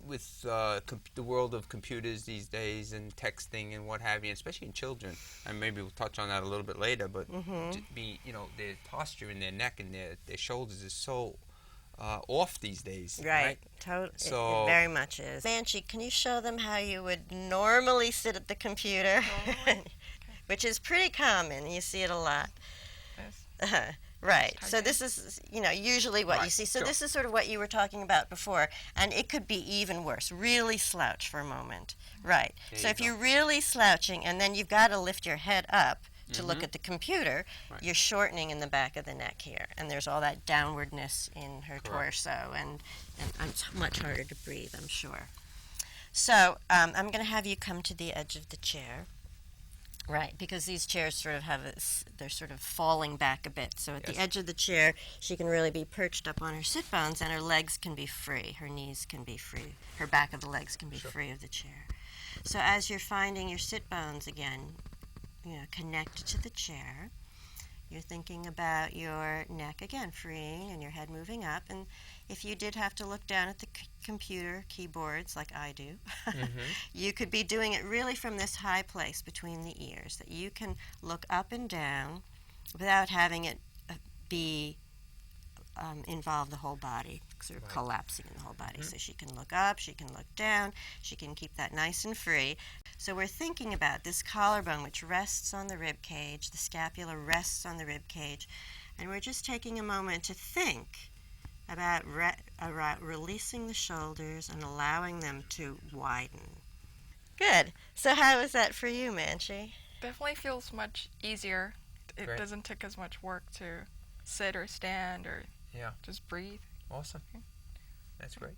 with the world of computers these days and texting and what have you, especially in children, and maybe we'll touch on that a little bit later, but their posture in their neck and their shoulders is so off these days, Right. right? It So, very much is. Manchi, can you show them how you would normally sit at the computer? Normally? Okay. Which is pretty common. You see it a lot. This. Right. Just So typing. this is, usually what you right, see. So sure. this is sort of what you were talking about before. And it could be even worse. Really slouch for a moment. Right. There So you if go. you're really slouching and then you've got to lift your head up to look at the computer, Right. you're shortening in the back of the neck here. And there's all that downwardness in her Correct. torso. And it's much harder to breathe, I'm sure. So I'm going to have you come to the edge of the chair. Right, because these chairs sort of they're sort of falling back a bit. So at the Yes. edge of the chair, she can really be perched up on her sit bones and her legs can be free. Her knees can be free. Her back of the legs can be Sure. free of the chair. So as you're finding your sit bones again, connected to the chair, you're thinking about your neck again freeing and your head moving up. And if you did have to look down at the computer keyboards like I do, you could be doing it really from this high place between the ears, that you can look up and down without having it be involve the whole body, sort of Right. collapsing in the whole body. So she can look up, she can look down, she can keep that nice and free. So we're thinking about this collarbone, which rests on the rib cage, the scapula rests on the rib cage, and we're just taking a moment to think about releasing the shoulders and allowing them to widen. Good. So how is that for you, Manchi? Definitely feels much easier. It Great. doesn't take as much work to sit or stand or Yeah. just breathe. Awesome. That's great.